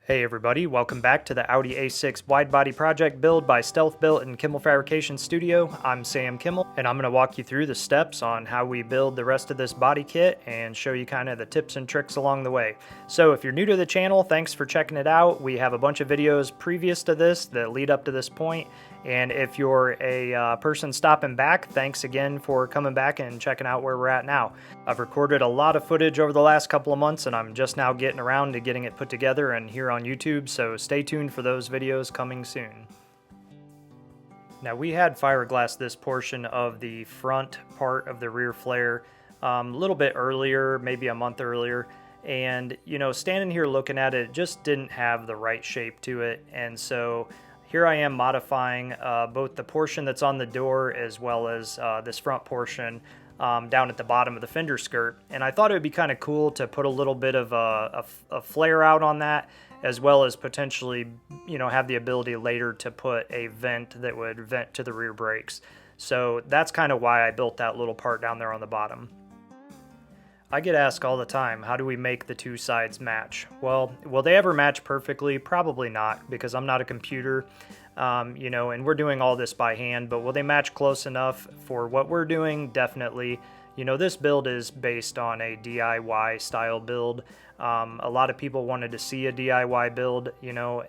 Hey everybody, welcome back to the Audi A6 widebody project build by StealthBuilt and Kimmel Fabrication Studio. I'm Sam Kimmel, and I'm going to walk you through the steps on how we build the rest of this body kit and show you kind of the tips and tricks along the way. So if you're new to the channel, thanks for checking it out. We have a bunch of videos previous to this that lead up to this point. And if you're a person stopping back, thanks again for coming back and checking out where we're at now. I've recorded a lot of footage over the last couple of months, and I'm just now getting around to getting it put together and here on YouTube, so stay tuned for those videos coming soon. Now, we had fiberglass this portion of the front part of the rear flare a little bit earlier, maybe a month earlier, and standing here looking at it, it just didn't have the right shape to it, and so here I am modifying both the portion that's on the door as well as this front portion down at the bottom of the fender skirt. And I thought it would be kind of cool to put a little bit of a flare out on that, as well as potentially, have the ability later to put a vent that would vent to the rear brakes. So that's kind of why I built that little part down there on the bottom. I get asked all the time, how do we make the two sides match? Well, will they ever match perfectly? Probably not, because I'm not a computer, and we're doing all this by hand, but will they match close enough for what we're doing? Definitely. This build is based on a DIY style build. A lot of people wanted to see a DIY build,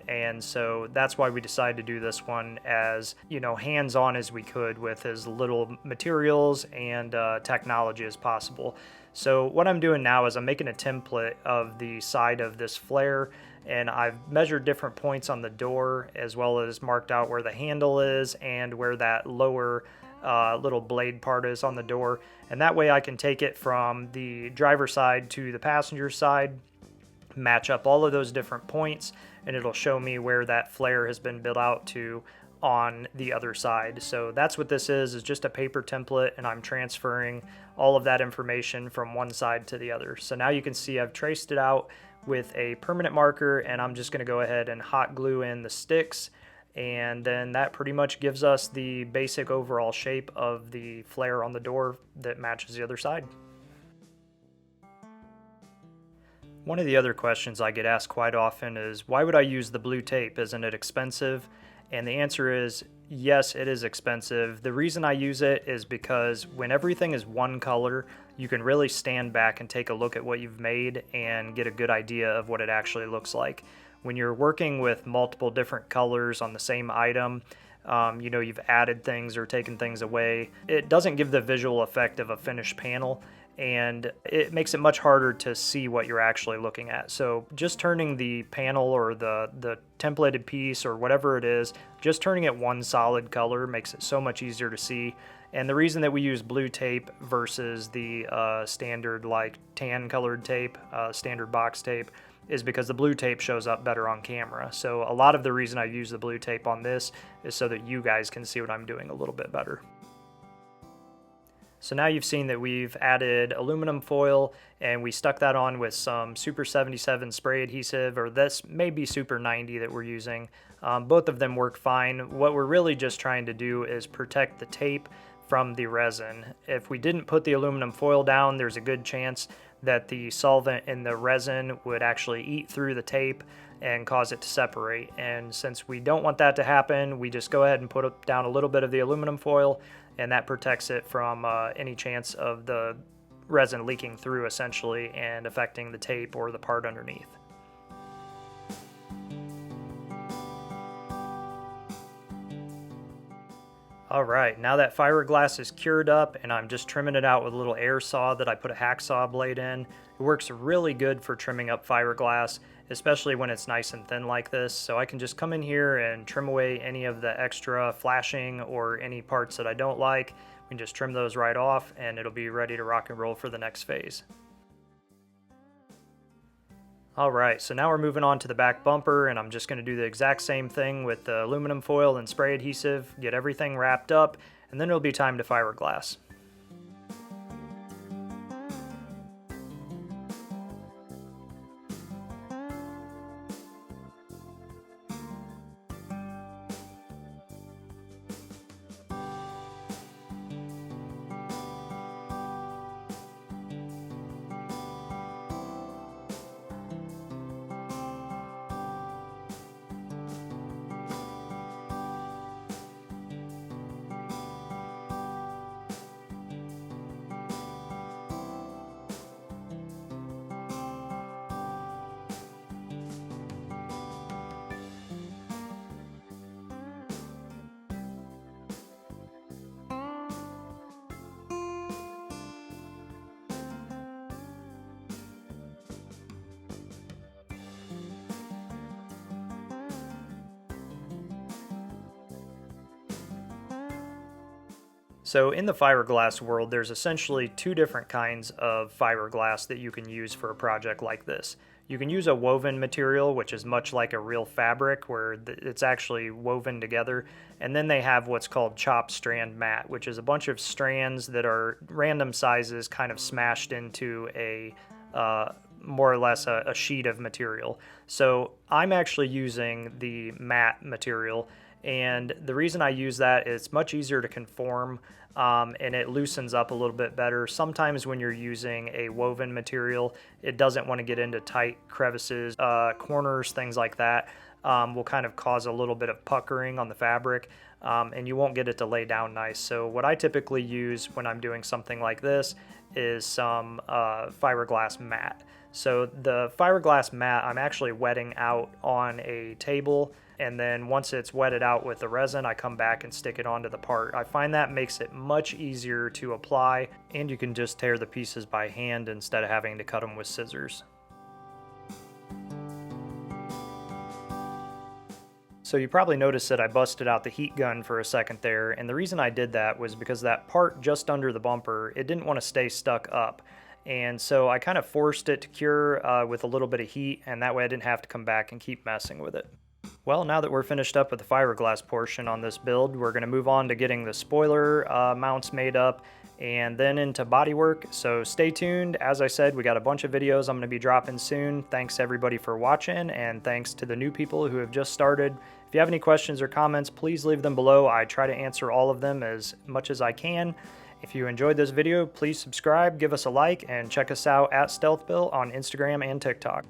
and so that's why we decided to do this one as, hands-on as we could with as little materials and technology as possible. So what I'm doing now is I'm making a template of the side of this flare, and I've measured different points on the door as well as marked out where the handle is and where that lower little blade part is on the door. And that way I can take it from the driver's side to the passenger side, match up all of those different points, and it'll show me where that flare has been built out to on the other side. So that's what this is just a paper template, and I'm transferring all of that information from one side to the other. So now you can see I've traced it out with a permanent marker, and I'm just going to go ahead and hot glue in the sticks, and then that pretty much gives us the basic overall shape of the flare on the door that matches the other side. One of the other questions I get asked quite often is, why would I use the blue tape? Isn't it expensive? And the answer is, yes, it is expensive. The reason I use it is because when everything is one color, you can really stand back and take a look at what you've made and get a good idea of what it actually looks like. When you're working with multiple different colors on the same item, you've added things or taken things away, it doesn't give the visual effect of a finished panel, and it makes it much harder to see what you're actually looking at. So just turning the panel or the templated piece or whatever it is, just turning it one solid color makes it so much easier to see. And the reason that we use blue tape versus the standard like tan colored tape, standard box tape, is because the blue tape shows up better on camera. So a lot of the reason I use the blue tape on this is so that you guys can see what I'm doing a little bit better. So now you've seen that we've added aluminum foil, and we stuck that on with some Super 77 spray adhesive, or this may be Super 90 that we're using. Both of them work fine. What we're really just trying to do is protect the tape from the resin. If we didn't put the aluminum foil down, there's a good chance that the solvent in the resin would actually eat through the tape and cause it to separate. And since we don't want that to happen, we just go ahead and put down a little bit of the aluminum foil, and that protects it from any chance of the resin leaking through essentially and affecting the tape or the part underneath. Alright, now that fiberglass is cured up and I'm just trimming it out with a little air saw that I put a hacksaw blade in. It works really good for trimming up fiberglass, especially when it's nice and thin like this. So I can just come in here and trim away any of the extra flashing or any parts that I don't like. We can just trim those right off and it'll be ready to rock and roll for the next phase. Alright, so now we're moving on to the back bumper, and I'm just going to do the exact same thing with the aluminum foil and spray adhesive, get everything wrapped up, and then it'll be time to fiberglass. So in the fiberglass world, there's essentially two different kinds of fiberglass that you can use for a project like this. You can use a woven material, which is much like a real fabric where it's actually woven together. And then they have what's called chopped strand mat, which is a bunch of strands that are random sizes kind of smashed into a more or less a sheet of material. So I'm actually using the matte material, and the reason I use that is it's much easier to conform, and it loosens up a little bit better. Sometimes when you're using a woven material, it doesn't want to get into tight crevices, corners, things like that. Will kind of cause a little bit of puckering on the fabric, and you won't get it to lay down nice. So what I typically use when I'm doing something like this is some fiberglass mat. So the fiberglass mat I'm actually wetting out on a table, and then once it's wetted out with the resin, I come back and stick it onto the part. I find that makes it much easier to apply, and you can just tear the pieces by hand instead of having to cut them with scissors. So you probably noticed that I busted out the heat gun for a second there, and the reason I did that was because that part just under the bumper, it didn't want to stay stuck up. And so I kind of forced it to cure with a little bit of heat, and that way I didn't have to come back and keep messing with it. Well, now that we're finished up with the fiberglass portion on this build, we're going to move on to getting the spoiler mounts made up and then into bodywork. So stay tuned. As I said, we got a bunch of videos I'm going to be dropping soon. Thanks everybody for watching, and thanks to the new people who have just started. If you have any questions or comments, please leave them below. I try to answer all of them as much as I can. If you enjoyed this video, please subscribe, give us a like, and check us out at StealthBuilt on Instagram and TikTok.